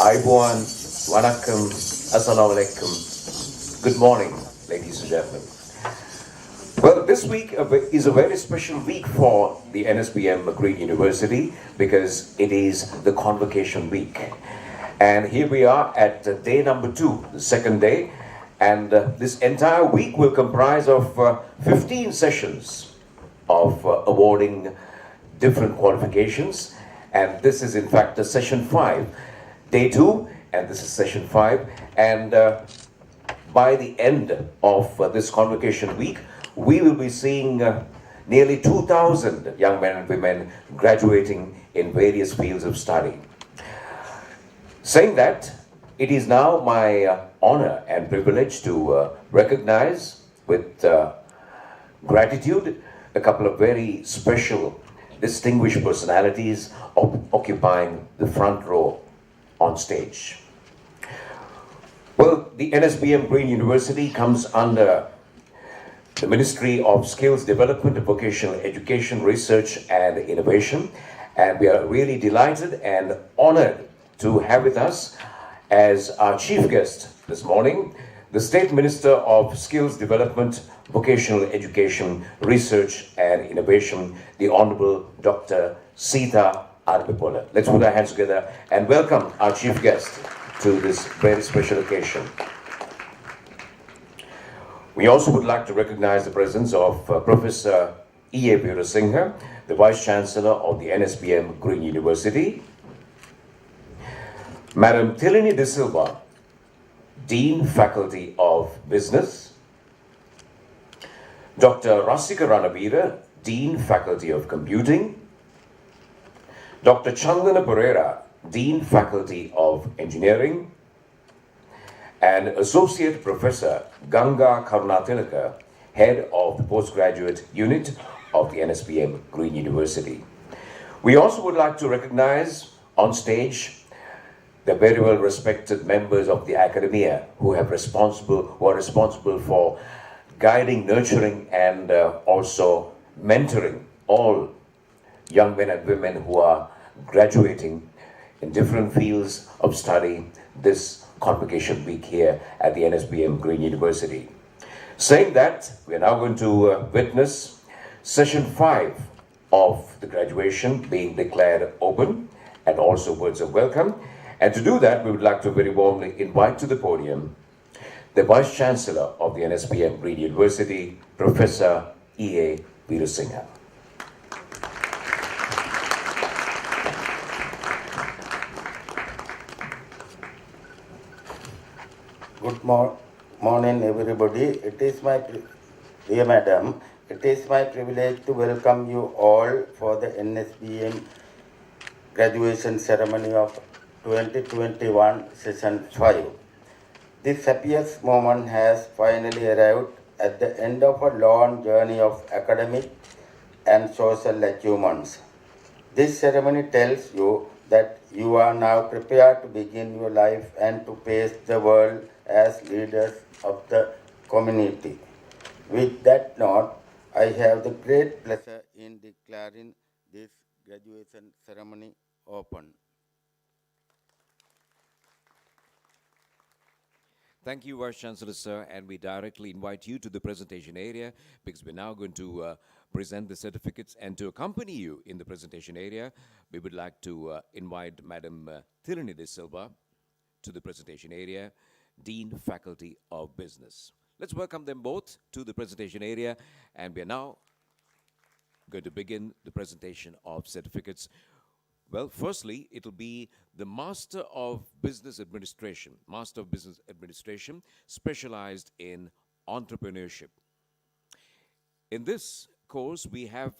Aibuan, Wanakkam, Assalamu alaikum. Good morning, ladies and gentlemen. Well, this week is a very special week for the Nsbm Green University because it is the Convocation Week. And here we are at day number 2, the second day. And this entire week will comprise of 15 sessions of awarding different qualifications. And this is in fact the session 5, day 2, and this is session 5. And by the end of this Convocation Week, we will be seeing nearly 2,000 young men and women graduating in various fields of study. Saying that, it is now my honor and privilege to recognize with gratitude a couple of very special, distinguished personalities occupying the front row on stage. Well, the Nsbm Green University comes under the Ministry of Skills Development, Vocational Education, Research and Innovation, and we are really delighted and honored to have with us as our chief guest this morning, the State Minister of Skills Development, Vocational Education, Research and Innovation, the Honorable Dr. Sita Arbipola. Let's put our hands together and welcome our chief guest to this very special occasion. We also would like to recognize the presence of Professor E.A. Veerasinghe, the Vice Chancellor of the Nsbm Green University, Madam Thelini De Silva, Dean, Faculty of Business, Dr. Rasika Ranavira, Dean, Faculty of Computing, Dr. Chandana Pereira, Dean, Faculty of Engineering, and Associate Professor Ganga Karunatilaka, Head of the Postgraduate Unit of the Nsbm Green University. We also would like to recognize on stage the very well respected members of the academia who are responsible for guiding, nurturing, and also mentoring all young men and women who are graduating in different fields of study this Convocation Week here at the Nsbm Green University. Saying that, we are now going to witness session 5 of the graduation being declared open, and also words of welcome. And to do that, we would like to very warmly invite to the podium the Vice Chancellor of the Nsbm Green University, Professor E.A. Veerasinghe. Good morning, everybody. It is my dear madam. It is my privilege to welcome you all for the Nsbm graduation ceremony of 2021 session 5. This happiest moment has finally arrived at the end of a long journey of academic and social achievements. This ceremony tells you that you are now prepared to begin your life and to face the world as leaders of the community. With that note, I have the great pleasure in declaring this graduation ceremony open. Thank you, Vice Chancellor, sir, and we directly invite you to the presentation area because we're now going to present the certificates, and to accompany you in the presentation area, we would like to invite Madam Thelini De Silva to the presentation area, Dean, Faculty of Business. Let's welcome them both to the presentation area, and we are now going to begin the presentation of certificates. Well, firstly, it'll be the Master of Business Administration, specialized in entrepreneurship. In this course, we have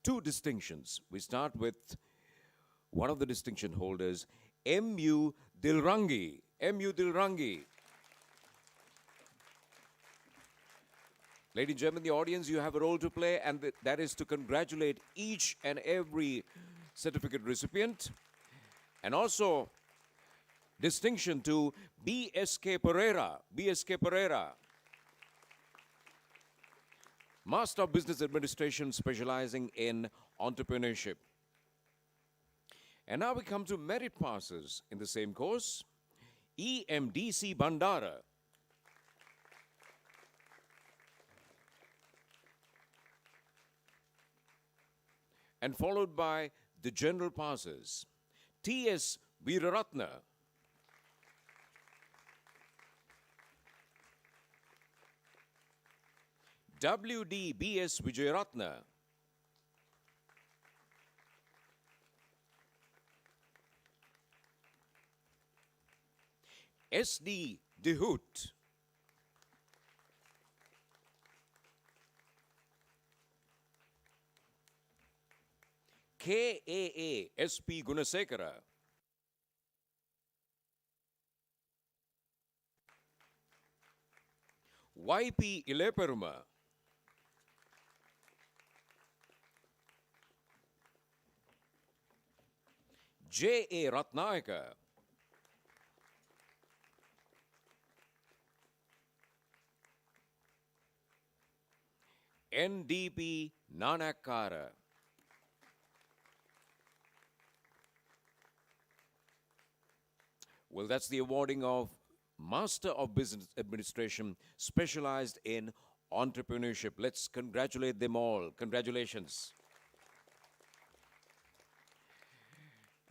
2 distinctions. We start with one of the distinction holders, M.U. Dilrangi. M.U. Dilrangi. Ladies and gentlemen, the audience, you have a role to play, and that is to congratulate each and every certificate recipient. And also, distinction to B.S.K. Pereira. B.S.K. Pereira. Master of Business Administration specializing in entrepreneurship. And now we come to merit passes in the same course. EMDC Bandara. And followed by the general passes. T.S. Veeraratna. WD.B.S. Vijayaratna. S.D. Dehut. K.A.A. S.P. Gunasekara. Y.P. Ileperuma. J.A. Ratnayaka. N.D.P. Nanakara. Well, that's the awarding of Master of Business Administration, specialized in entrepreneurship. Let's congratulate them all. Congratulations.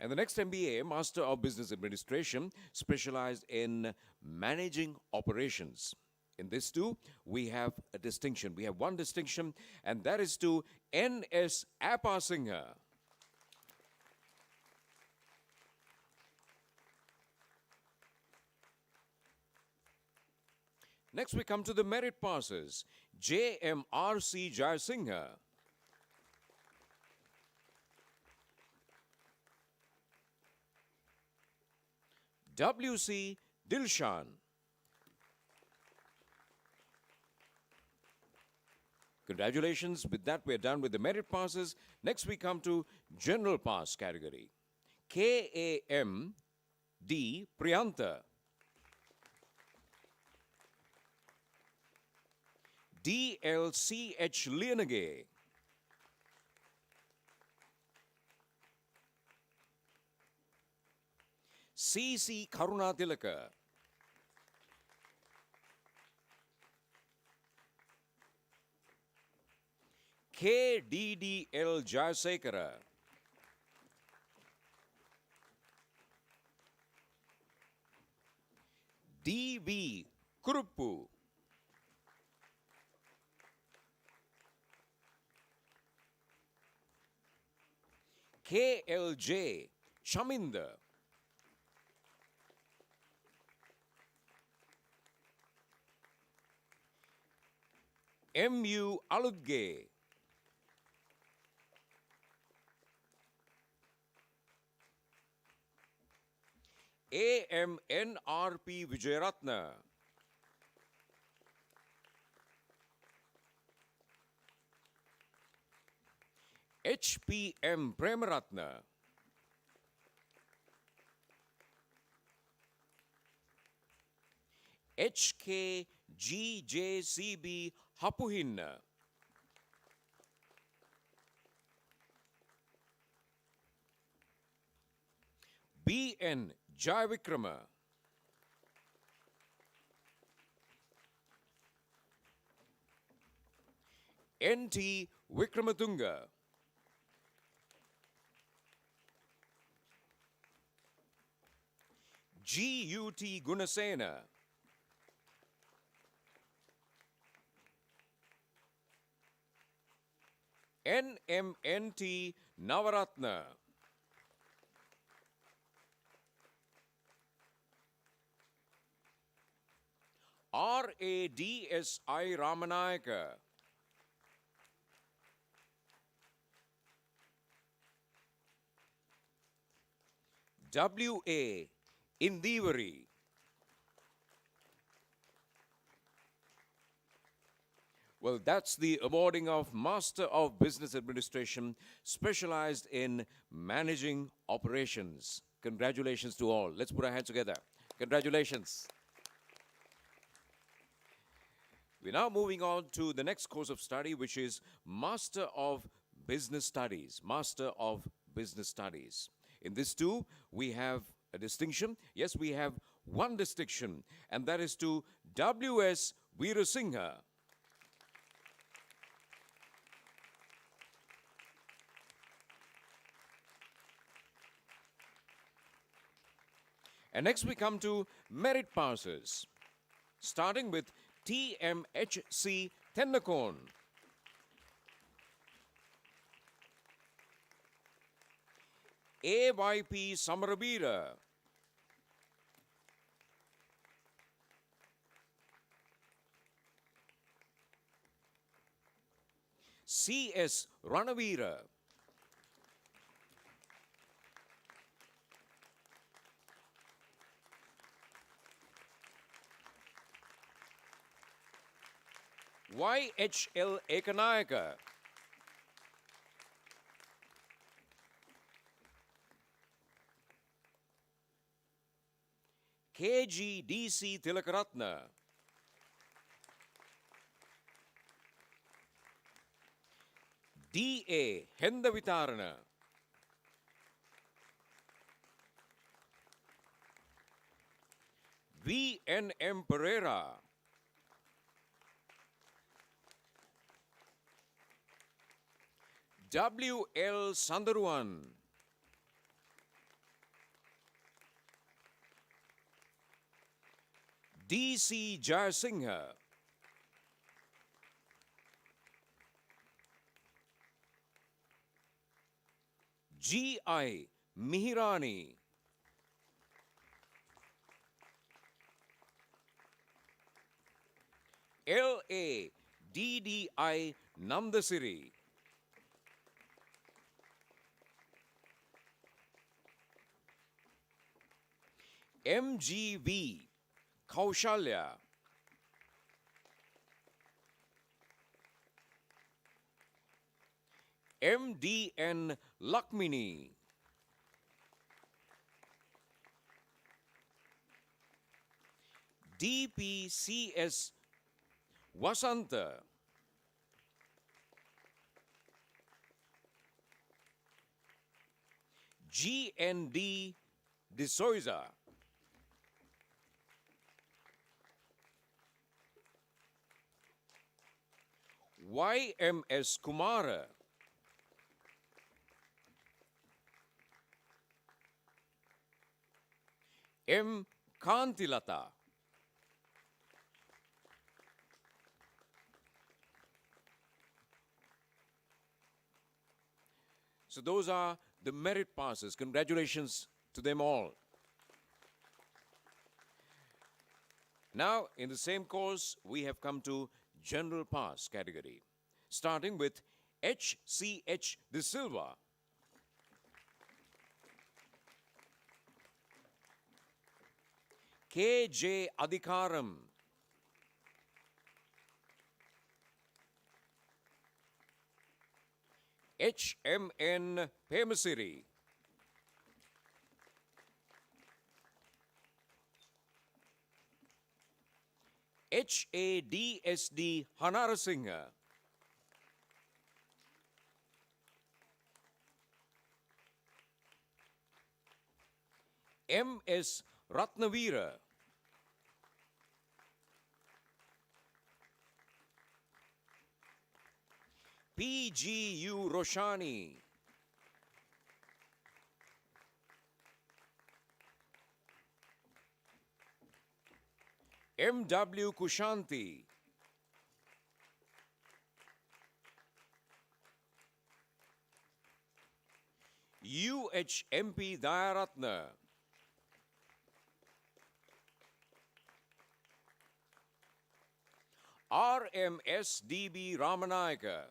And the next MBA, Master of Business Administration, specialized in managing operations. In this too, we have a distinction. We have one distinction, and that is to N.S. Appasinghe. Next, we come to the merit passes. J.M.R.C. Jayasinghe. W.C. Dilshan. Congratulations. With that, we're done with the merit passes. Next, we come to general pass category. K.A.M.D. Priyanta. D.L.C.H. Lianage. C.C. Karunatilaka. K.D.D.L. Jayasekara. D.V. Kuruppu. K.L.J. Chaminda. M.U. Aludge. A.M.N.R.P. Vijayaratna. H.P.M. Premaratna. H.K.G.J.C.B. Hapuhinna. B.N. Jayavikrama. N.T. Vikramatunga. G.U.T. Gunasena. N.M.N.T. Navaratna. R.A.D.S.I. Ramanayaka. W.A. Indivari. Well, that's the awarding of Master of Business Administration, specialized in managing operations. Congratulations to all. Let's put our hands together. Congratulations. We're now moving on to the next course of study, which is Master of Business Studies. Master of Business Studies. In this too, we have a distinction. Yes, we have one distinction, and that is to W.S. Veerasinghe. And next we come to merit passes, starting with T.M.H.C. Thennakoon. A.Y.P. Samarabira. C.S. Ranavira. Y.H.L. Ekanayaka. K.G.D.C. Tilakaratna. D.A. Hendavitarana. V.N.M. Pereira. W.L. Sandaruan. D.C. Jayasinghe. G.I. Mihirani. L.A. D.D.I. Nandasiri. M.G.V. Kaushalya. M.D.N. Lakmini. D.P.C.S. Vasanta. G.N.D. De Souza. Y.M.S. Kumara. M. Kantilata. So those are the merit passes. Congratulations to them all. Now, in the same course, we have come to general pass category, starting with H.C.H. De Silva. K.J. Adhikaram. H.M.N. Pemasiri. H.A.D.S.D. Hanarasinghe. M.S. Ratnavira. P.G.U. Roshani. M.W. Kushanti. U.H.M.P. Dayaratna. R.M.S.D.B. Ramanayaka.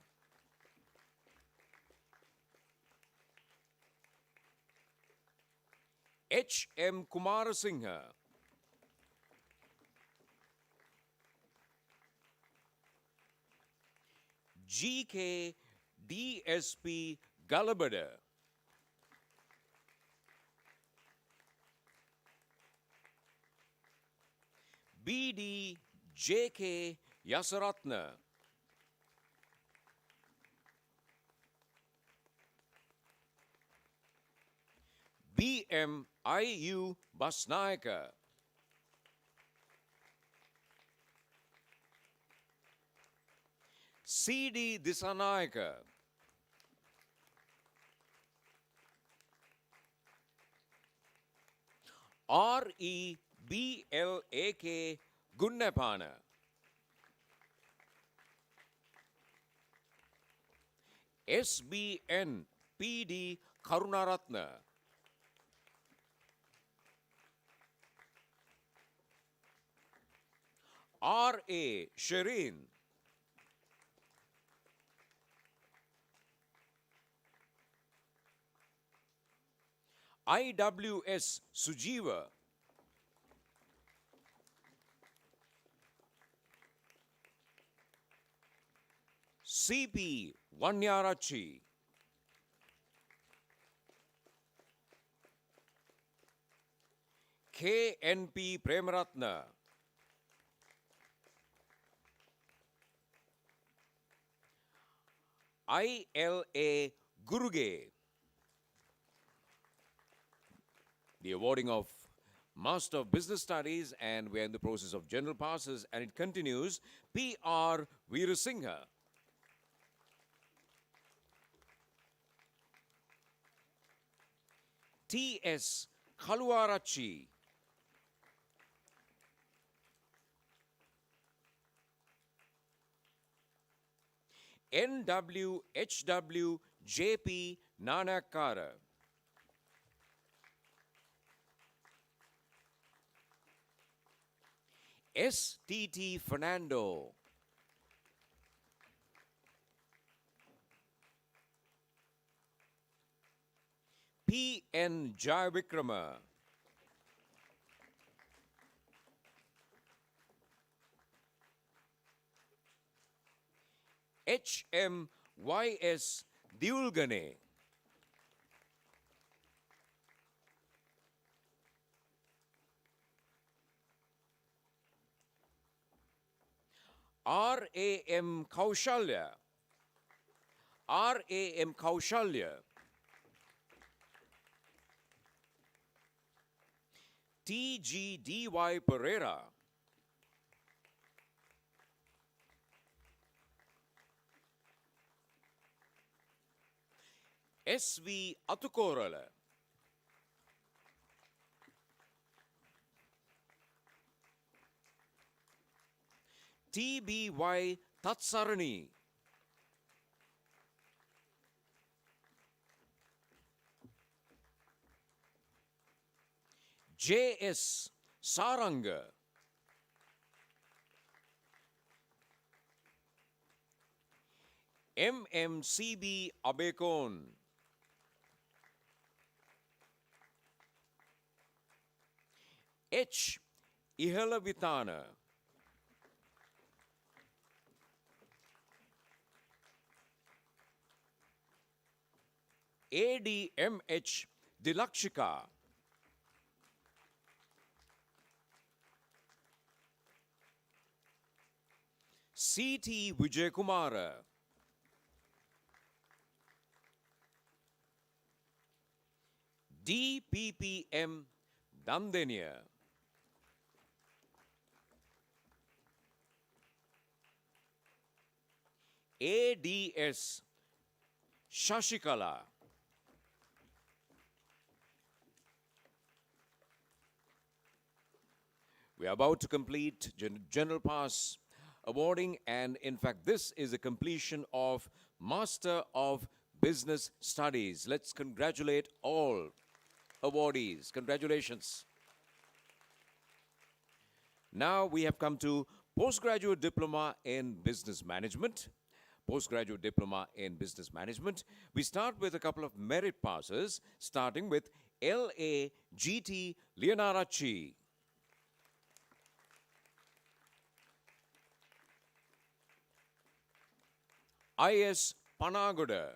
H.M. Kumarasinghe. G.K. D.S.P. Galabada. B.D. J.K. Yasaratna. BM IU Basnayaka. CD Disanayaka. REBLAK Gunnapana. SBN PD Karunaratna. RA Shireen. IWS Sujiva. CP Vanyarachi. KNP Premaratna. ILA Guruge. The awarding of Master of Business Studies, and we're in the process of general passes, and it continues. PR Veerasinghe. TS Kaluarachi. NWHW JP Nanakara. STT Fernando. PN Jayavikrama. HMYS Diulgane. RAM Kaushalya. RAM Kaushalya. TGDY Pereira. SV Atukorala. TBY Tatsarani. JS Saranga. MMCB Abekon. H Ihalavitana. ADMH Dilakshika. CT Vijayakumara. DPPM Dandenia. ADS Shashikala. We are about to complete General Pass awarding, and in fact this is a completion of Master of Business Studies. Let's congratulate all awardees. Congratulations. Now we have come to Postgraduate Diploma in Business Management. Postgraduate Diploma in Business Management. We start with a couple of merit passes, starting with LA GT Leonarachi. IS Panagoda.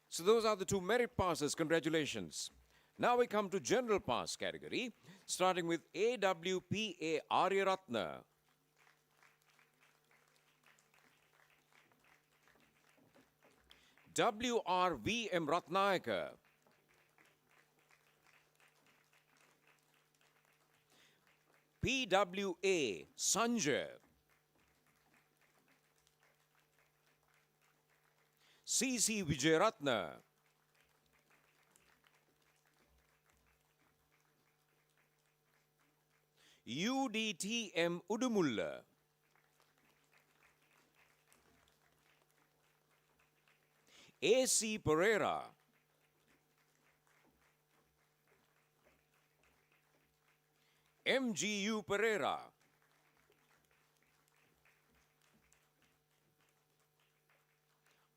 So those are the two merit passes. Congratulations. Now we come to general pass category, starting with AWPA Aryaratna. WRVM Ratnayaka, PWA Sanjay, CC Vijayaratna, UDTM Udumulla, AC Pereira, MGU Pereira,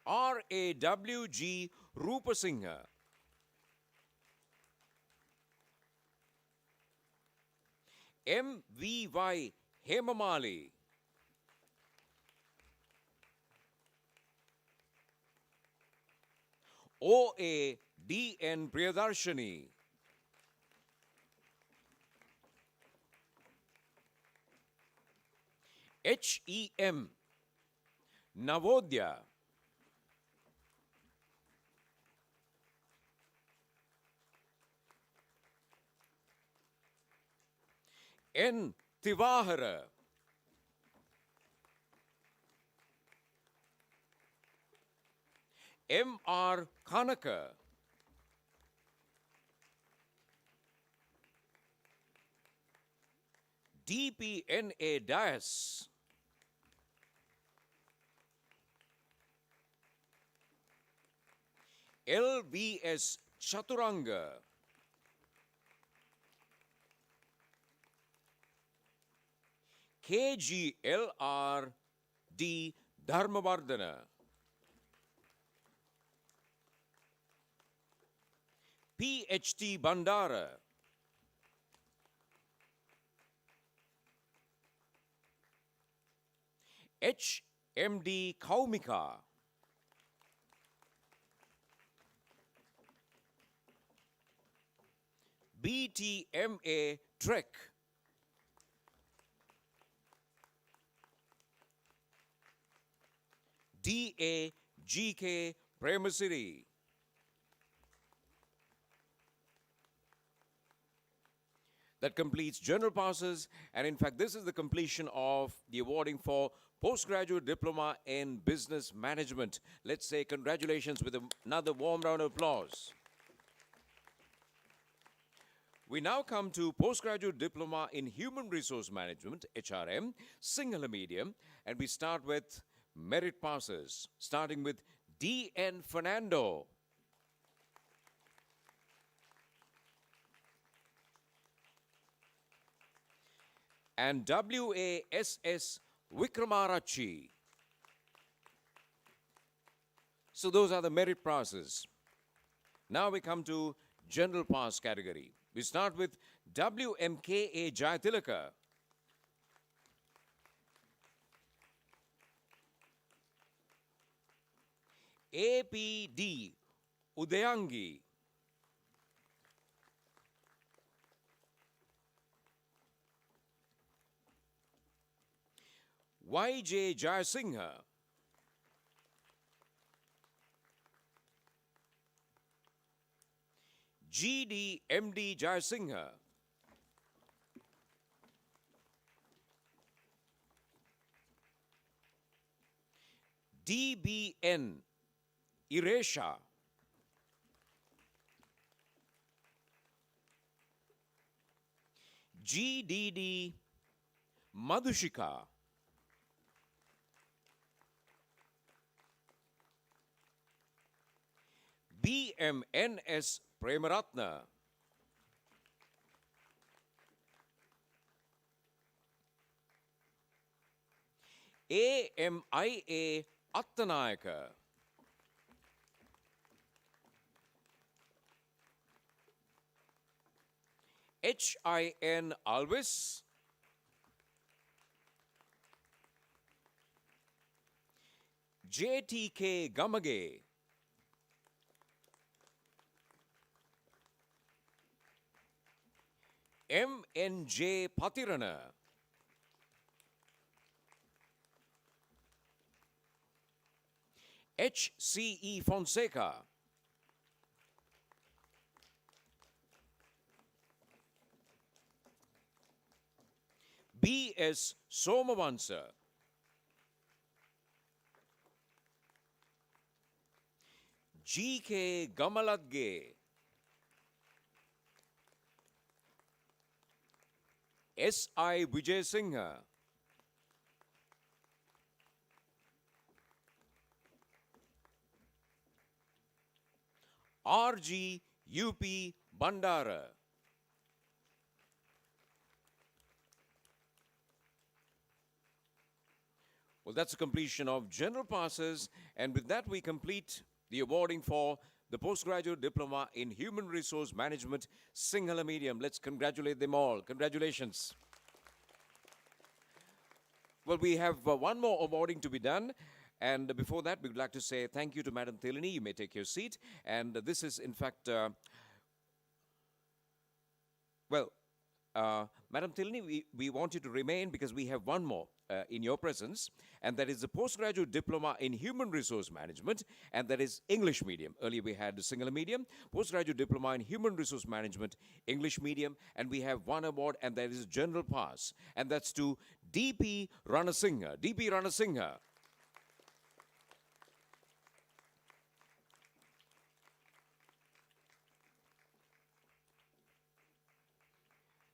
RAWG Rupasinghe, MVY Hemamali, OA DN Priyadarshani, HEM Navodya, N Tivahara, MR Kanaka, DPNA Dias, LVS Chaturanga, KGLRD Dharmavardhana, PHT Bandara, HMD Kaumika, BTMA Trek, DAGK Premasiri, that completes general passes, and in fact this is the completion of the awarding for postgraduate diploma in business management. Let's say congratulations with another warm round of applause. We now come to postgraduate diploma in human resource management, HRM, Sinhala medium, and we start with merit passes, starting with DN Fernando, and WASS Wikramarachi. So those are the merit passes. Now we come to general pass category. We start with WMKA Jayatilaka, APD Udayangi, YJ Jayasinghe, GDMD Jayasinghe, DBN Iresha, GDD Madhushika, BMNS Premaratna, AMIA Attanayaka, HIN Alvis, JTK Gamage, MNJ Patirana, H.C.E. Fonseca, B.S. Somavansa, G.K. Gamaladge, S.I. Vijay Singha, R.G. U.P. Bandara, well, that's the completion of general passes, and with that we complete the awarding for the postgraduate diploma in human resource management, Sinhala medium. Let's congratulate them all. Congratulations. Well, we have one more awarding to be done. And before that, we would like to say thank you to Madam Thelini. You may take your seat. And this is, in fact, Madam Thelini, we want you to remain because we have one more in your presence, and that is the postgraduate diploma in human resource management, and that is English medium. Earlier we had the Sinhala medium, postgraduate diploma in human resource management, English medium, and we have one award, and that is general pass, and that's to D.P. Ranasinghe. D.P. Ranasinghe.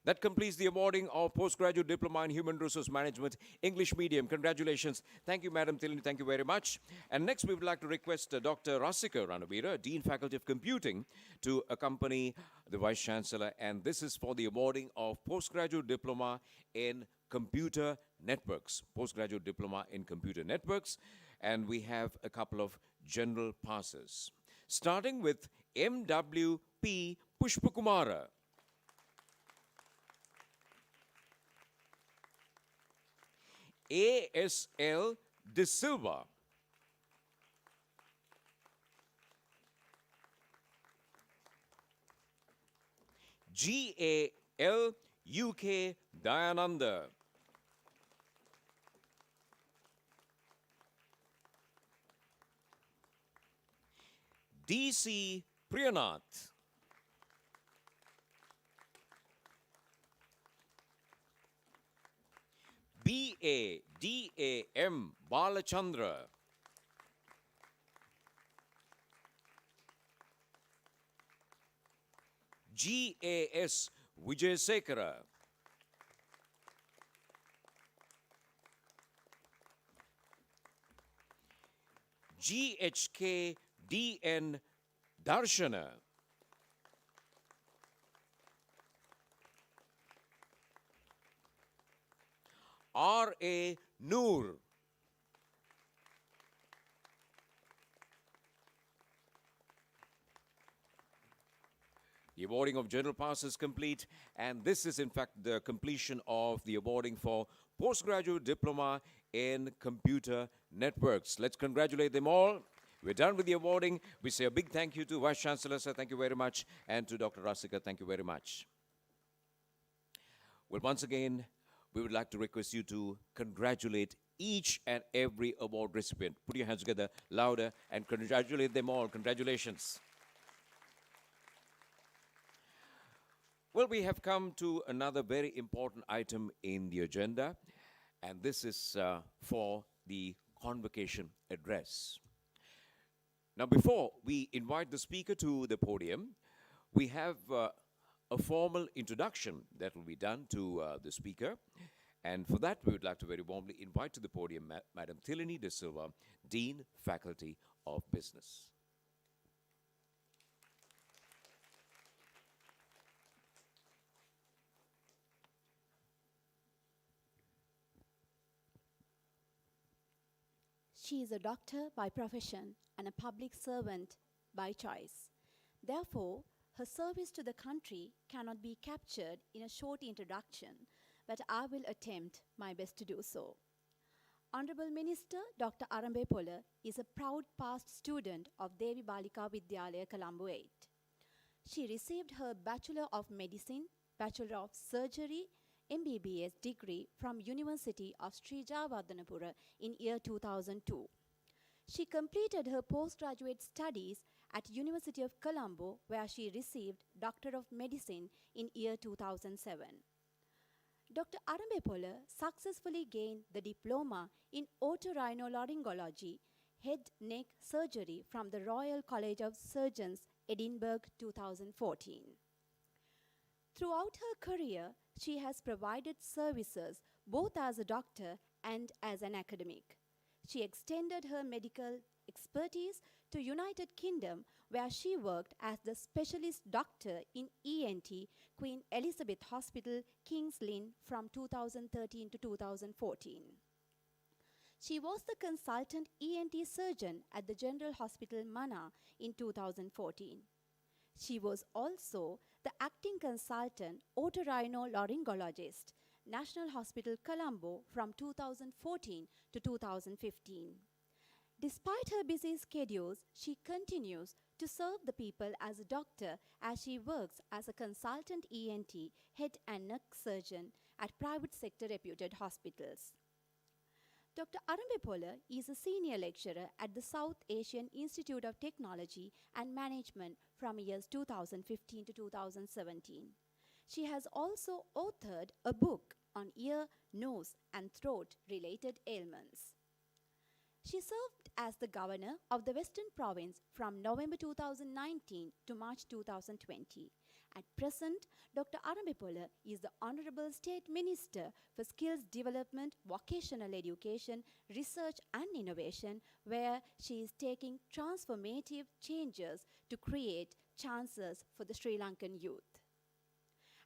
That completes the awarding of postgraduate diploma in human resource management, English medium. Congratulations. Thank you, Madam Thelini. Thank you very much. And next, we would like to request Dr. Rasika Ranavira, Dean Faculty of Computing, to accompany the Vice Chancellor. And this is for the awarding of postgraduate diploma in computer networks. Postgraduate diploma in computer networks. And we have a couple of general passes. Starting with M.W.P. Pushpakumara. A.S.L. De Silva, G.A.L. U.K. Dayananda, D.C. Priyanath, B.A.D.A.M. Balachandra, G.A.S. Vijayasekara, G.H.K. D.N. Darshana, R.A. Noor, the awarding of general pass is complete, and this is in fact the completion of the awarding for postgraduate diploma in computer networks. Let's congratulate them all. We're done with the awarding. We say a big thank you to Vice Chancellor, sir, thank you very much, and to Dr. Rasika, thank you very much. Well, once again, we would like to request you to congratulate each and every award recipient. Put your hands together louder and congratulate them all. Congratulations. Well, we have come to another very important item in the agenda, and this is for the Convocation Address. Now, before we invite the speaker to the podium, we have a formal introduction that will be done to the speaker. And for that, we would like to very warmly invite to the podium Madam Thelini De Silva, Dean, Faculty of Business. She is a doctor by profession and a public servant by choice. Therefore, her service to the country cannot be captured in a short introduction, but I will attempt my best to do so. Honorable Minister Dr. Arambe Pola is a proud past student of Devi Balika Vidyalaya, Colombo 8. She received her Bachelor of Medicine, Bachelor of Surgery, MBBS degree from University of Sri Jawadanapura in year 2002. She completed her postgraduate studies at University of Colombo, where she received Doctor of Medicine in year 2007. Dr. Arambepola successfully gained the diploma in otorhinolaryngology, head neck surgery from the Royal College of Surgeons, Edinburgh 2014. Throughout her career, she has provided services both as a doctor and as an academic. She extended her medical expertise to United Kingdom, where she worked as the specialist doctor in ENT, Queen Elizabeth Hospital, King's Lynn, from 2013 to 2014. She was the consultant ENT surgeon at the General Hospital Mana in 2014. She was also the acting consultant otorhinolaryngologist, National Hospital Colombo, from 2014 to 2015. Despite her busy schedules, she continues to serve the people as a doctor as she works as a consultant ENT, head and neck surgeon at private sector reputed hospitals. Dr. Arambepola is a senior lecturer at the South Asian Institute of Technology and Management from years 2015 to 2017. She has also authored a book on ear, nose, and throat related ailments. She served as the governor of the Western Province from November 2019 to March 2020. At present, Dr. Arambepola is the Honorable State Minister for Skills Development, Vocational Education, Research and Innovation, where she is taking transformative changes to create chances for the Sri Lankan youth.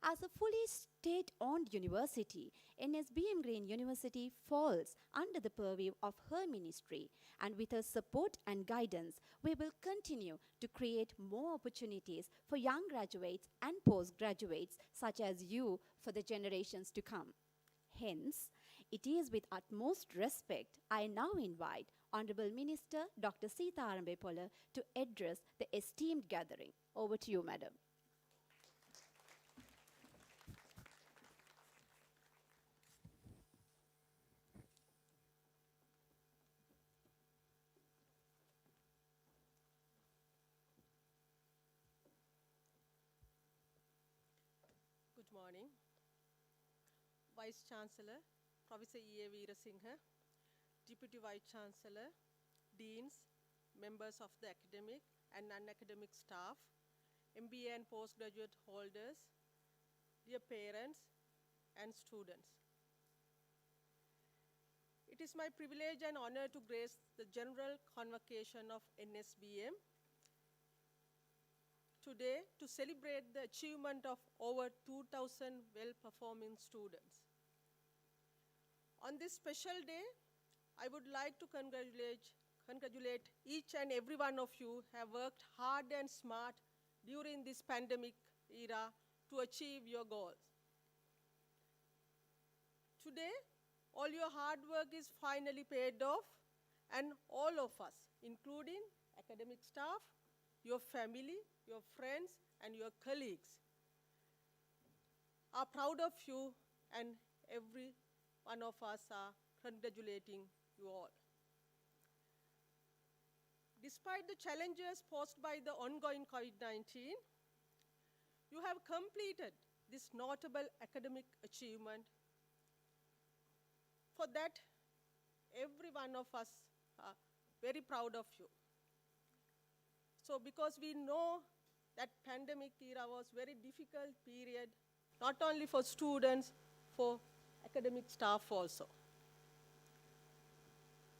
As a fully state-owned university, Nsbm Green University falls under the purview of her ministry, and with her support and guidance, we will continue to create more opportunities for young graduates and postgraduates such as you for the generations to come. Hence, it is with utmost respect I now invite Honorable Minister Dr. Sita Arambepola to address the esteemed gathering. Over to you, Madam. Good morning. Vice Chancellor, Professor E.A. Veerasinghe, Deputy Vice Chancellor, Deans, members of the academic and non-academic staff, MBA and postgraduate holders, dear parents and students. It is my privilege and honor to grace the General Convocation of Nsbm today to celebrate the achievement of over 2,000 well-performing students. On this special day, I would like to congratulate each and every one of you who have worked hard and smart during this pandemic era to achieve your goals. Today, all your hard work is finally paid off, and all of us, including academic staff, your family, your friends, and your colleagues, are proud of you, and every one of us are congratulating you all. Despite the challenges posed by the ongoing COVID-19, you have completed this notable academic achievement. For that, every one of us are very proud of you. So because we know that pandemic era was very difficult period, not only for students, for academic staff also.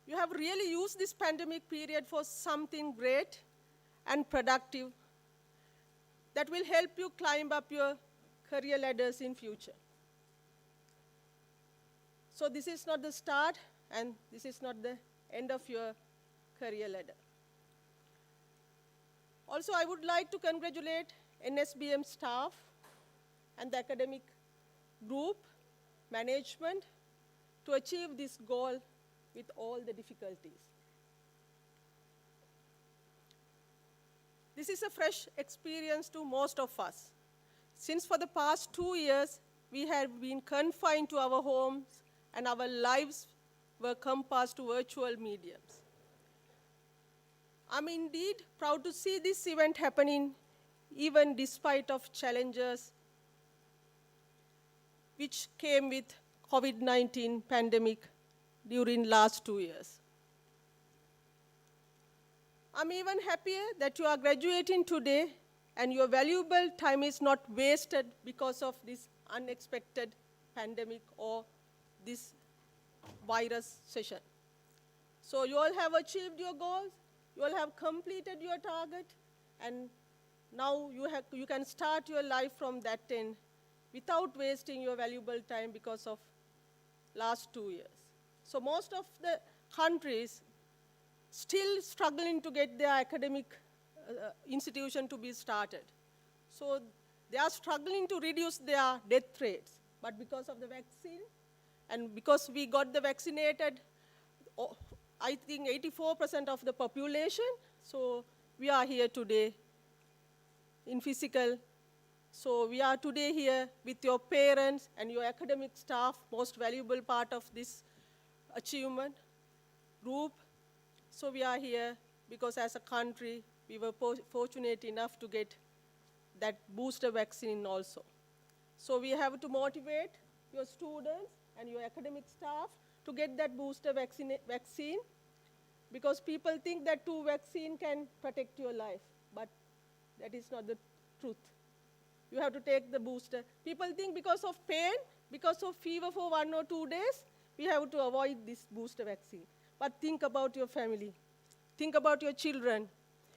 You have really used this pandemic period for something great and productive that will help you climb up your career ladders in future. So this is not the start, and this is not the end of your career ladder. Also, I would like to congratulate Nsbm staff and the academic group, management, to achieve this goal with all the difficulties. This is a fresh experience to most of us, since for the past 2 years, we have been confined to our homes and our lives were compassed to virtual mediums. I'm indeed proud to see this event happening even despite of challenges which came with COVID-19 pandemic during last 2 years. I'm even happier that you are graduating today and your valuable time is not wasted because of this unexpected pandemic or this virus session. So you all have achieved your goals, you all have completed your target, and now you can start your life from that end without wasting your valuable time because of last 2 years. So most of the countries still struggling to get their academic institution to be started. So they are struggling to reduce their death rates. But because of the vaccine, and because we got the vaccinated, I think 84% of the population, so we are here today in physical. So we are today here with your parents and your academic staff, most valuable part of this achievement group. So we are here because as a country, we were fortunate enough to get that booster vaccine also. So we have to motivate your students and your academic staff to get that booster vaccine because people think that 2 vaccines can protect your life, but that is not the truth. You have to take the booster. People think because of pain, because of fever for 1 or 2 days, we have to avoid this booster vaccine. But think about your family. Think about your children.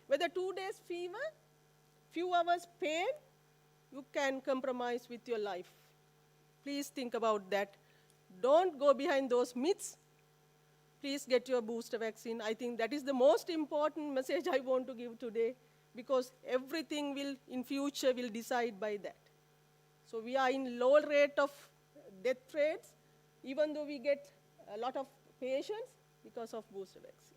Whether 2 days fever, few hours pain, you can compromise with your life. Please think about that. Don't go behind those myths. Please get your booster vaccine. I think that is the most important message I want to give today because everything will, in future, will decide by that. So we are in low rate of death rates, even though we get a lot of patients because of booster vaccine.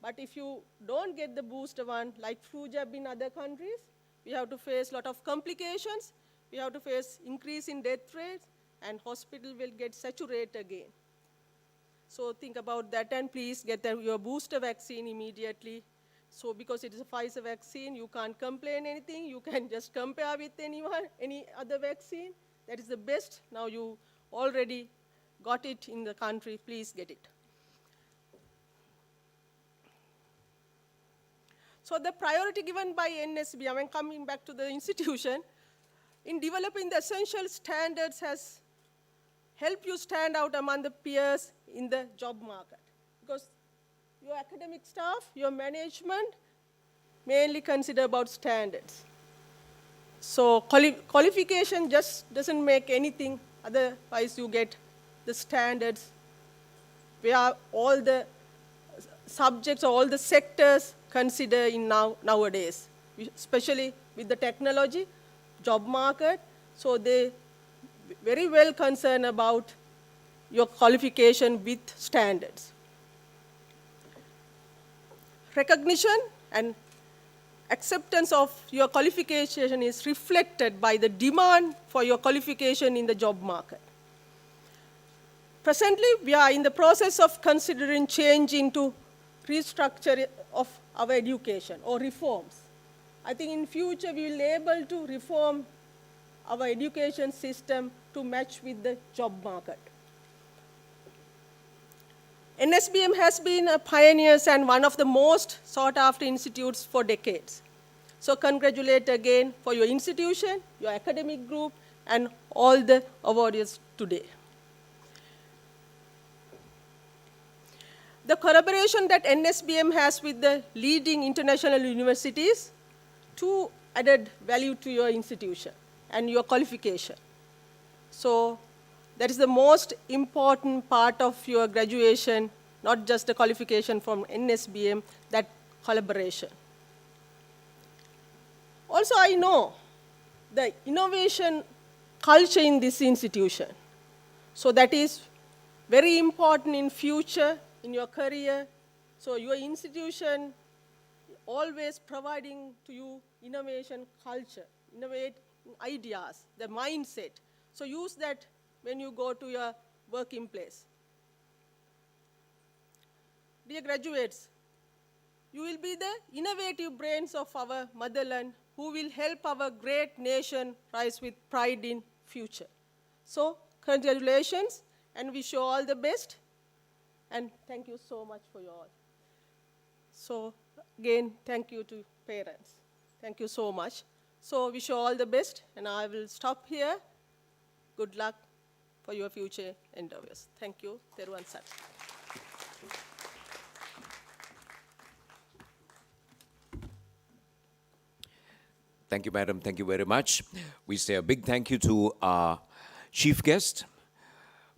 But if you don't get the booster one, like flu jab in other countries, we have to face a lot of complications, we have to face increase in death rates, and hospital will get saturated again. So think about that and please get your booster vaccine immediately. So because it is a Pfizer vaccine, you can't complain anything, you can just compare with anyone, any other vaccine. That is the best. Now you already got it in the country, please get it. So the priority given by Nsbm, when coming back to the institution, in developing the essential standards has helped you stand out among the peers in the job market. Because your academic staff, your management, mainly consider about standards. So qualification just doesn't make anything, otherwise you get the standards where all the subjects or all the sectors consider in nowadays, especially with the technology, job market. So they very well concerned about your qualification with standards. Recognition and acceptance of your qualification is reflected by the demand for your qualification in the job market. Presently, we are in the process of considering change into restructure of our education or reforms. I think in future we will be able to reform our education system to match with the job market. Nsbm has been a pioneer and one of the most sought after institutes for decades. So congratulate again for your institution, your academic group, and all the awardees today. The collaboration that Nsbm has with the leading international universities too added value to your institution and your qualification. So that is the most important part of your graduation, not just the qualification from Nsbm, that collaboration. Also, I know the innovation culture in this institution. So that is very important in future, in your career. So your institution always providing to you innovation culture, innovate ideas, the mindset. So use that when you go to your working place. Dear graduates, You will be the innovative brains of our motherland who will help our great nation rise with pride in future. So, congratulations and wish you all the best. And thank you so much for you all. So, again, thank you to parents. Thank you so much. So, wish you all the best, and I will stop here. Good luck for your future endeavors. Thank you. Teruvan Sat. Thank you, madam. Thank you very much. We say a big thank you to our chief guest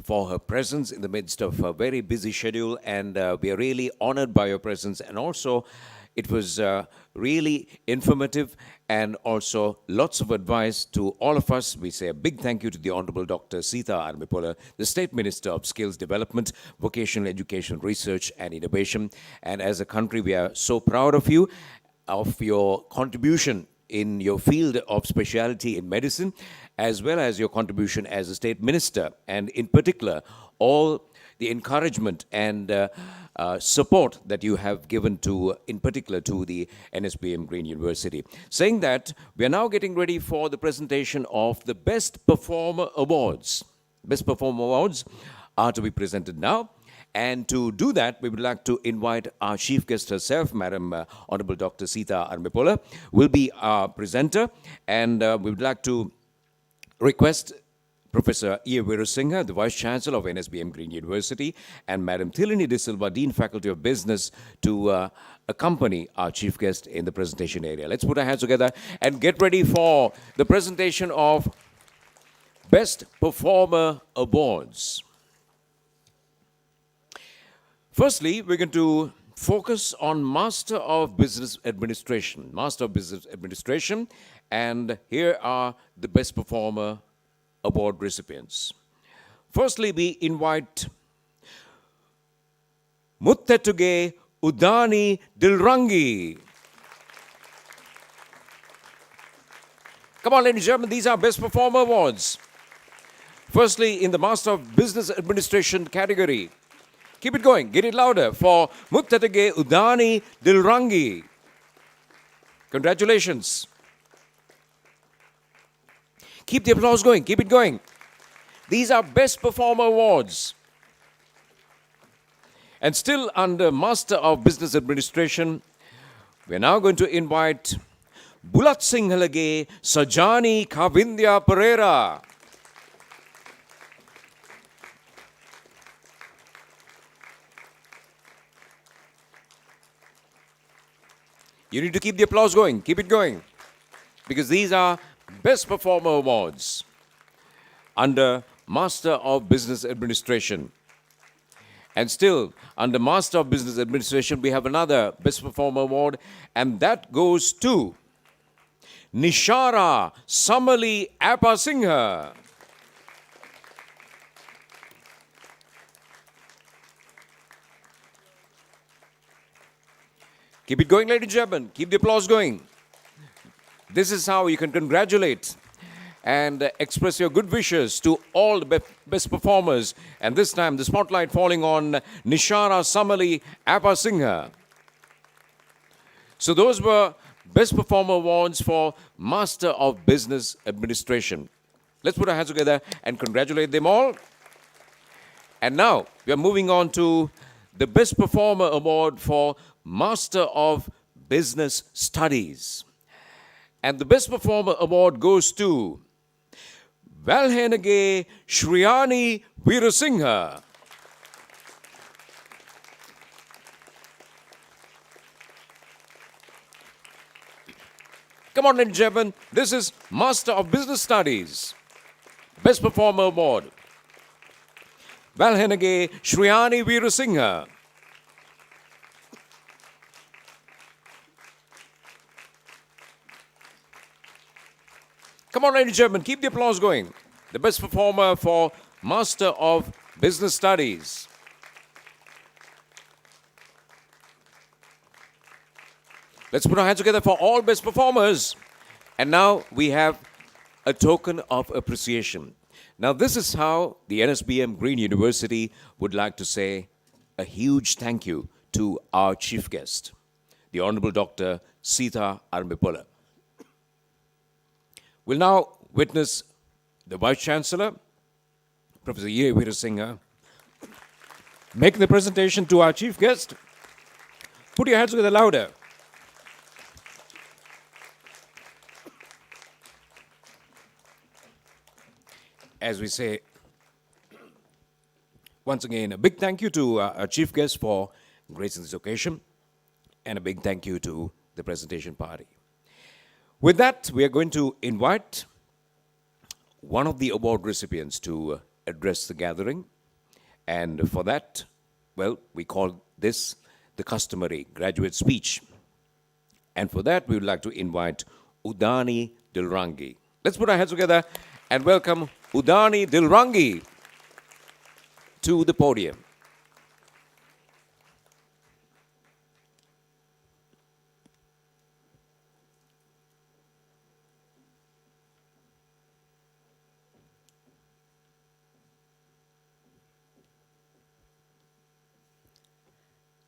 for her presence in the midst of a very busy schedule, and we are really honored by your presence. And also, it was really informative and also lots of advice to all of us. We say a big thank you to the Honorable Dr. Sita Armipola, the State Minister of Skills Development, Vocational Education, Research and Innovation. And as a country, we are so proud of you, of your contribution in your field of specialty in medicine, as well as your contribution as a state minister, and in particular, all the encouragement and support that you have given to, in particular, to the Nsbm Green University. Saying that, we are now getting ready for the presentation of the Best Performer Awards. Best Performer Awards are to be presented now. And to do that, we would like to invite our chief guest herself, Madam Honorable Dr. Sita Armipola, will be our presenter. And we would like to request Professor E. Veerasinghe, the Vice Chancellor of Nsbm Green University, and Madam Thilini De Silva, Dean Faculty of Business, to accompany our chief guest in the presentation area. Let's put our hands together and get ready for the presentation of Best Performer Awards. Firstly, we're going to focus on Master of Business Administration. Master of Business Administration, and here are the Best Performer Award recipients. Firstly, we invite Muttetuge Udani Dilrangi. Come on, ladies and gentlemen, these are Best Performer Awards. Firstly, in the Master of Business Administration category. Keep it going. Get it louder for Muttetuge Udani Dilrangi. Congratulations. Keep the applause going. Keep it going. These are Best Performer Awards. And still under Master of Business Administration, we're now going to invite Bulat Singhalage Sajani Kavindya Pereira. You need to keep the applause going. Keep it going. Because these are Best Performer Awards under Master of Business Administration. And still, under Master of Business Administration, we have another Best Performer Award, and that goes to Nishara Samali Appasinghe. Keep it going, ladies and gentlemen. Keep the applause going. This is how you can congratulate and express your good wishes to all the best performers. And this time, the spotlight falling on Nishara Samali Appasinghe. So those were Best Performer Awards for Master of Business Administration. Let's put our hands together and congratulate them all. And now, we are moving on to the Best Performer Award for Master of Business Studies. And the Best Performer Award goes to Valhenage Shriyani Veerasinghe. Come on, ladies and gentlemen, this is Master of Business Studies. Best Performer Award. Valhenage Shriyani Veerasinghe. Come on, ladies and gentlemen, keep the applause going. The best performer for Master of Business Studies. Let's put our hands together for all best performers. And now we have a token of appreciation. Now this is how the Nsbm Green University would like to say a huge thank you to our chief guest. the Honorable Dr. Sita Arambipula. We'll now witness the Vice-Chancellor, Professor E. Veerasinghe, making the presentation to our chief guest. Put your hands together louder. As we say, once again, a big thank you to our chief guest for gracing this occasion, and a big thank you to the presentation party. With that, we are going to invite one of the award recipients to address the gathering. And for that, well, we call this the customary graduate speech. And for that, we would like to invite Udani Dilrangi. Let's put our hands together and welcome Udani Dilrangi to the podium.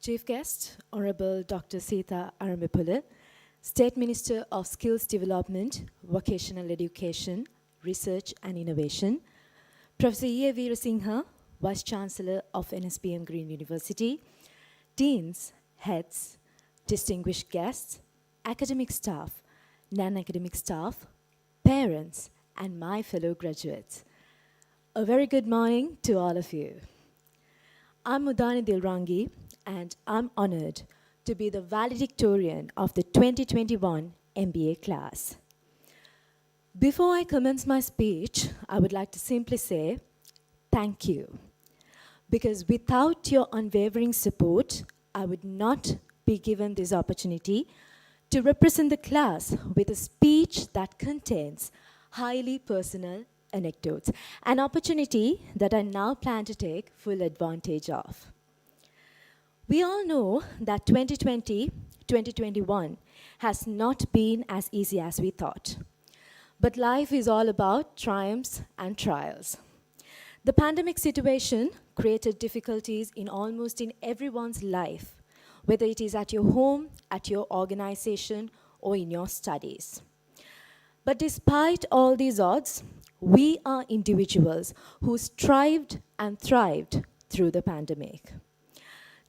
Chief Guest, Honorable Dr. Sita Arambipula, State Minister of Skills Development, Vocational Education, Research and Innovation, Professor E. Veerasinghe, Vice-Chancellor of Nsbm Green University, Deans, Heads, distinguished guests, academic staff, non-academic staff, parents, and my fellow graduates. A very good morning to all of you. I'm Udani Dilrangi, and I'm honored to be the valedictorian of the 2021 MBA class. Before I commence my speech, I would like to simply say thank you, because without your unwavering support, I would not be given this opportunity to represent the class with a speech that contains highly personal anecdotes, an opportunity that I now plan to take full advantage of. We all know that 2020-2021 has not been as easy as we thought. But life is all about triumphs and trials. The pandemic situation created difficulties in almost in everyone's life, whether it is at your home, at your organization, or in your studies. But despite all these odds, we are individuals who strived and thrived through the pandemic.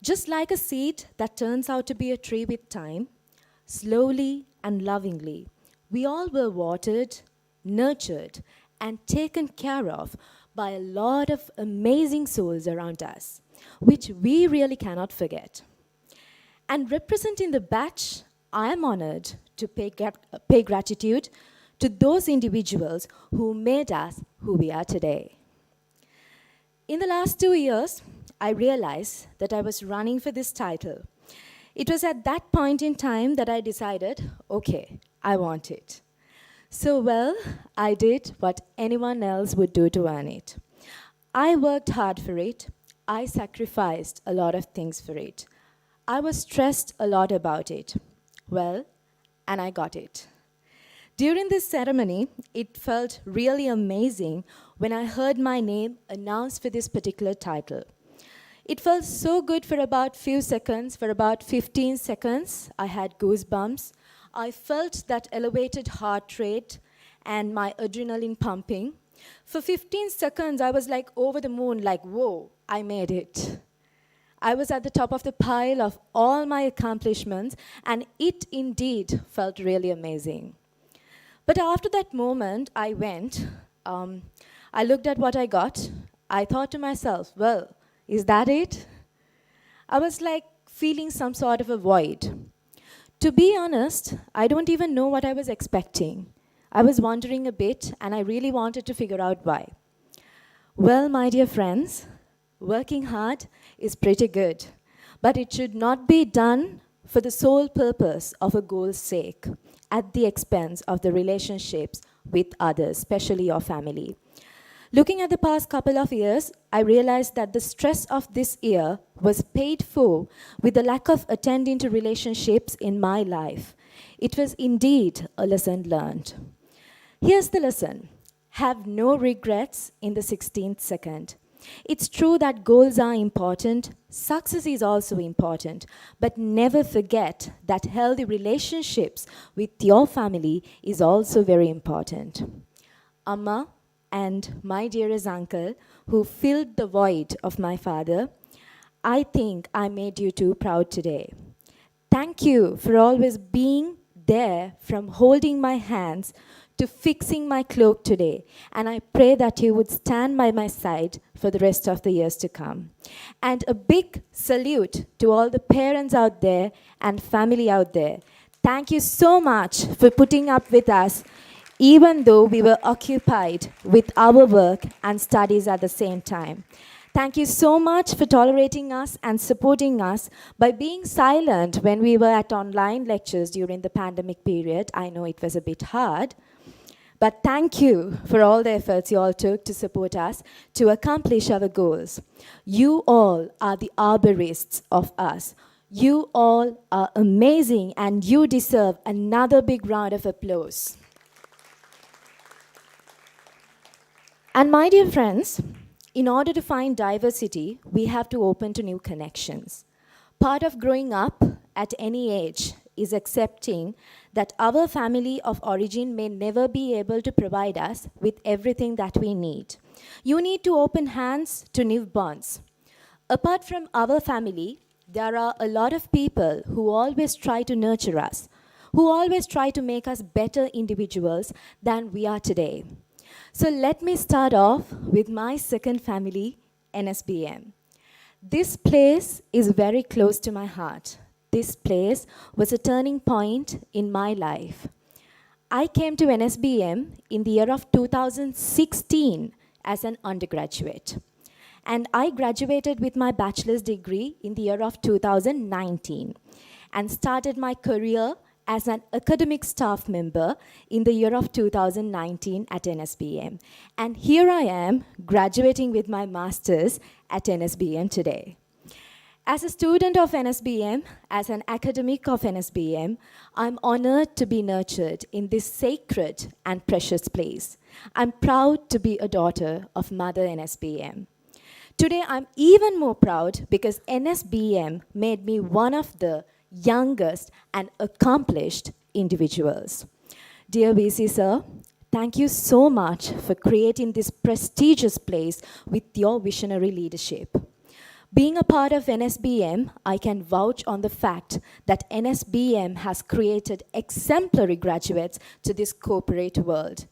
Just like a seed that turns out to be a tree with time, slowly and lovingly, we all were watered, nurtured, and taken care of by a lot of amazing souls around us, which we really cannot forget. And representing the batch, I am honored to pay gratitude to those individuals who made us who we are today. In the last 2 years, I realized that I was running for this title. It was at that point in time that I decided, okay, I want it. So well, I did what anyone else would do to earn it. I worked hard for it. I sacrificed a lot of things for it. I was stressed a lot about it. Well, and I got it. During this ceremony, it felt really amazing when I heard my name announced for this particular title. It felt so good for about few seconds, for about 15 seconds. I had goosebumps. I felt that elevated heart rate and my adrenaline pumping. For 15 seconds, I was like over the moon, like, whoa, I made it. I was at the top of the pile of all my accomplishments, and it indeed felt really amazing. But after that moment, I went, I looked at what I got. I thought to myself, well, is that it? I was like feeling some sort of a void. To be honest, I don't even know what I was expecting. I was wondering a bit, and I really wanted to figure out why. Well, my dear friends, working hard is pretty good, but it should not be done for the sole purpose of a goal's sake, at the expense of the relationships with others, especially your family. Looking at the past couple of years, I realized that the stress of this year was paid for with the lack of attending to relationships in my life. It was indeed a lesson learned. Here's the lesson. Have no regrets in the 16th second. It's true that goals are important, success is also important, but never forget that healthy relationships with your family is also very important. Amma and my dearest uncle, who filled the void of my father, I think I made you two proud today. Thank you for always being there, from holding my hands to fixing my cloak today. And I pray that you would stand by my side for the rest of the years to come. And a big salute to all the parents out there and family out there. Thank you so much for putting up with us, even though we were occupied with our work and studies at the same time. Thank you so much for tolerating us and supporting us by being silent when we were at online lectures during the pandemic period. I know it was a bit hard, but thank you for all the efforts you all took to support us to accomplish our goals. You all are the arborists of us. You all are amazing, and you deserve another big round of applause. And my dear friends, in order to find diversity, we have to open to new connections. Part of growing up at any age is accepting that our family of origin may never be able to provide us with everything that we need. You need to open hands to new bonds. Apart from our family, there are a lot of people who always try to nurture us, who always try to make us better individuals than we are today. So let me start off with my second family, Nsbm. This place is very close to my heart. This place was a turning point in my life. I came to Nsbm in the year of 2016 as an undergraduate. And I graduated with my bachelor's degree in the year of 2019 and started my career as an academic staff member in the year of 2019 at Nsbm. And here I am, graduating with my master's at Nsbm today. As a student of Nsbm, as an academic of Nsbm, I'm honored to be nurtured in this sacred and precious place. I'm proud to be a daughter of Mother Nsbm. Today, I'm even more proud because Nsbm made me one of the youngest and accomplished individuals. Dear VC sir, thank you so much for creating this prestigious place with your visionary leadership. Being a part of Nsbm, I can vouch on the fact that Nsbm has created exemplary graduates to this corporate world.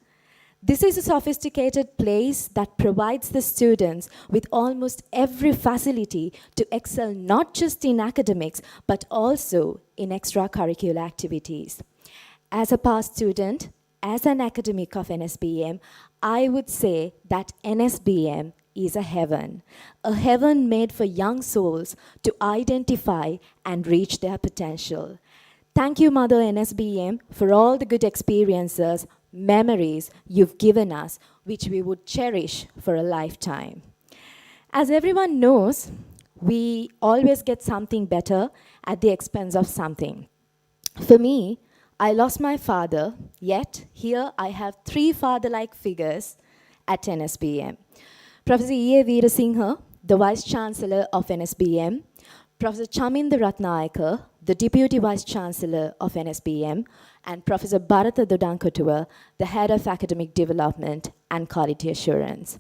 This is a sophisticated place that provides the students with almost every facility to excel not just in academics, but also in extracurricular activities. As a past student, as an academic of Nsbm, I would say that Nsbm is a heaven made for young souls to identify and reach their potential. Thank you, Mother Nsbm, for all the good experiences, memories you've given us, which we would cherish for a lifetime. As everyone knows, we always get something better at the expense of something. For me, I lost my father, yet here I have three father-like figures at Nsbm. Professor E.A. Veerasinghe, the Vice Chancellor of Nsbm, Professor Chaminda Ratnayaka, the Deputy Vice Chancellor of Nsbm, and Professor Bharata Dodankotua, the Head of Academic Development and Quality Assurance.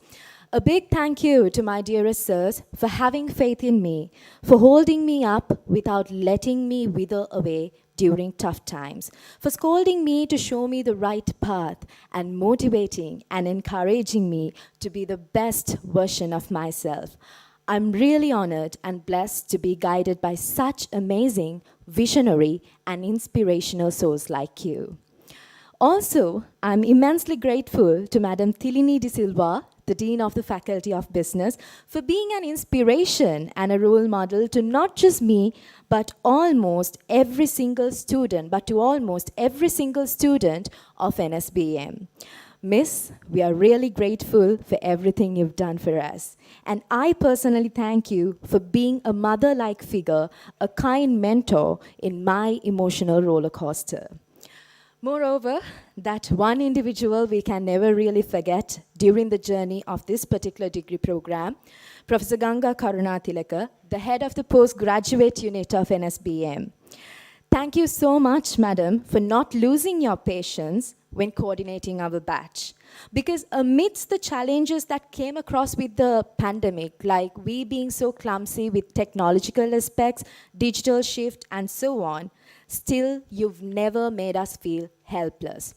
A big thank you to my dearest sirs for having faith in me, for holding me up without letting me wither away during tough times, for scolding me to show me the right path, and motivating and encouraging me to be the best version of myself. I'm really honored and blessed to be guided by such amazing, visionary, and inspirational souls like you. Also, I'm immensely grateful to Madam Thilini De Silva, the Dean of the Faculty of Business, for being an inspiration and a role model to not just me, but almost every single student, of Nsbm. Miss, we are really grateful for everything you've done for us. And I personally thank you for being a mother-like figure, a kind mentor in my emotional roller coaster. Moreover, that one individual we can never really forget during the journey of this particular degree program, Professor Ganga Karunatilaka, the head of the postgraduate unit of NSBM. Thank you so much, madam, for not losing your patience when coordinating our batch. Because amidst the challenges that came across with the pandemic, like we being so clumsy with technological aspects, digital shift, and so on, still you've never made us feel helpless.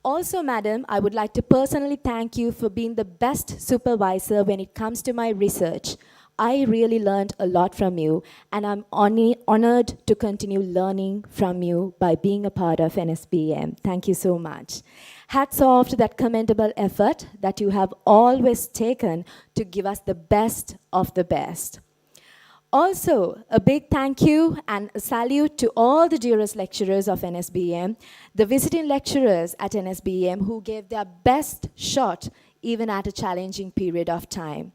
Also, madam, I would like to personally thank you for being the best supervisor when it comes to my research. I really learned a lot from you, and I'm honored to continue learning from you by being a part of NSBM. Thank you so much. Hats off to that commendable effort that you have always taken to give us the best of the best. Also, a big thank you and a salute to all the dearest lecturers of NSBM, the visiting lecturers at NSBM who gave their best shot even at a challenging period of time.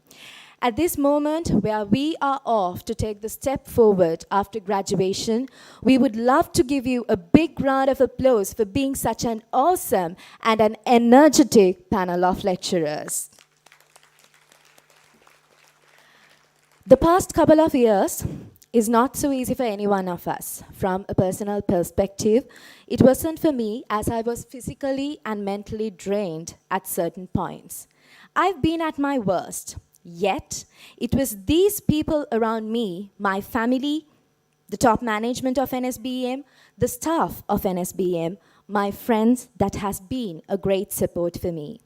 At this moment where we are off to take the step forward after graduation, we would love to give you a big round of applause for being such an awesome and an energetic panel of lecturers. The past couple of years is not so easy for any one of us. From a personal perspective, it wasn't for me as I was physically and mentally drained at certain points. I've been at my worst. Yet, it was these people around me, my family, the top management of NSBM, the staff of NSBM, my friends, that has been a great support for me.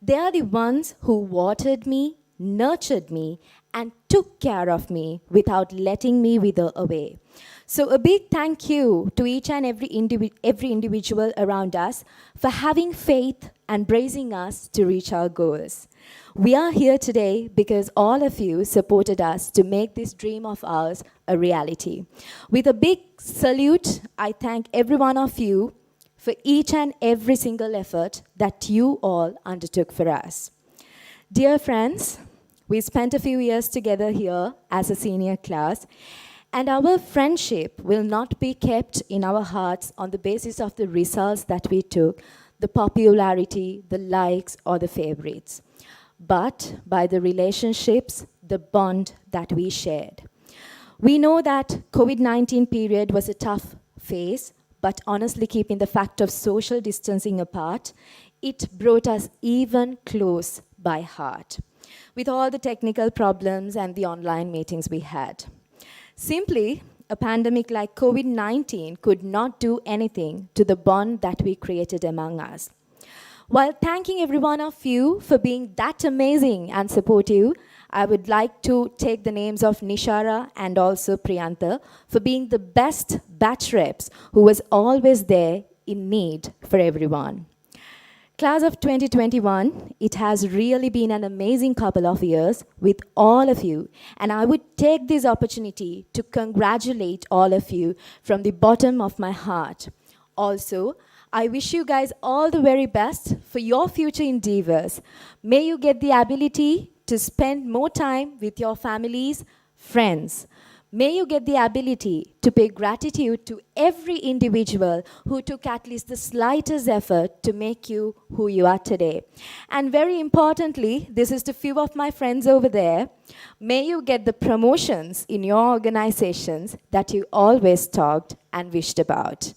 They are the ones who watered me, nurtured me, and took care of me without letting me wither away. So a big thank you to each and every individual around us for having faith and bracing us to reach our goals. We are here today because all of you supported us to make this dream of ours a reality. With a big salute, I thank every one of you for each and every single effort that you all undertook for us. Dear friends, we spent a few years together here as a senior class, and our friendship will not be kept in our hearts on the basis of the results that we took, the popularity, the likes, or the favorites, but by the relationships, the bond that we shared. We know that COVID-19 period was a tough phase, but honestly keeping the fact of social distancing apart, it brought us even close by heart, with all the technical problems and the online meetings we had. Simply, a pandemic like COVID-19 could not do anything to the bond that we created among us. While thanking every one of you for being that amazing and supportive, I would like to take the names of Nishara and also Priyanta for being the best batch reps who was always there in need for everyone. Class of 2021, it has really been an amazing couple of years with all of you, and I would take this opportunity to congratulate all of you from the bottom of my heart. Also, I wish you guys all the very best for your future endeavors. May you get the ability to spend more time with your families, friends. May you get the ability to pay gratitude to every individual who took at least the slightest effort to make you who you are today. And very importantly, this is to few of my friends over there, may you get the promotions in your organizations that you always talked and wished about.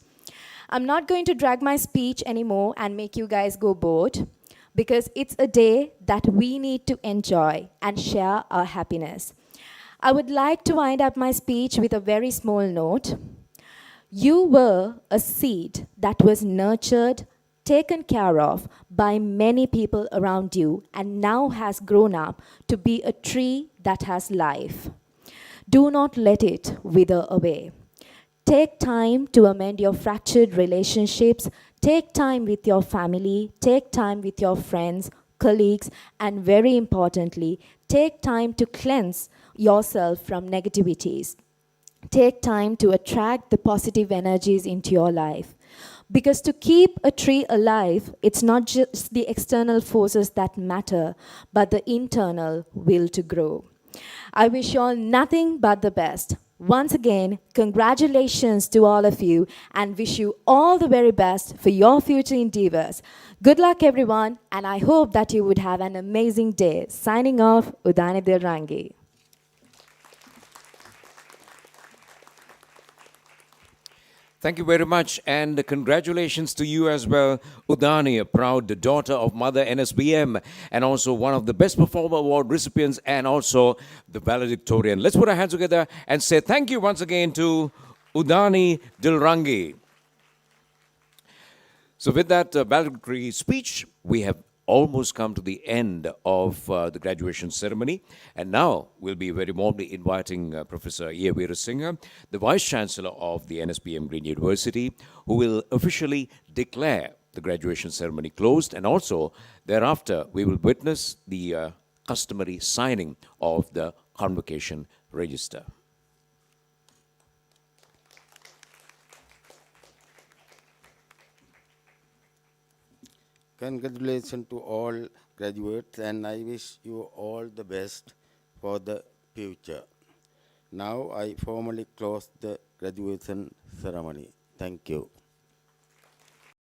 I'm not going to drag my speech anymore and make you guys go bored, because it's a day that we need to enjoy and share our happiness. I would like to wind up my speech with a very small note. You were a seed that was nurtured, taken care of by many people around you, and now has grown up to be a tree that has life. Do not let it wither away. Take time to amend your fractured relationships. Take time with your family. Take time with your friends, colleagues, and very importantly, take time to cleanse yourself from negativities. Take time to attract the positive energies into your life. Because to keep a tree alive, it's not just the external forces that matter, but the internal will to grow. I wish you all nothing but the best. Once again, congratulations to all of you and wish you all the very best for your future endeavors. Good luck, everyone, and I hope that you would have an amazing day. Signing off, Udani Dilrangi. Thank you very much, and congratulations to you as well, Udani, a proud daughter of Mother Nsbm, and also one of the Best Performer Award recipients, and also the valedictorian. Let's put our hands together and say thank you once again to Udani Dilrangi. So with that valedictory speech, we have almost come to the end of the graduation ceremony. And now we'll be very warmly inviting Professor E. Veerasinghe, the Vice-Chancellor of the Nsbm Green University, who will officially declare the graduation ceremony closed. And also, thereafter, we will witness the customary signing of the Convocation Register. Congratulations to all graduates, and I wish you all the best for the future. Now I formally close the graduation ceremony. Thank you.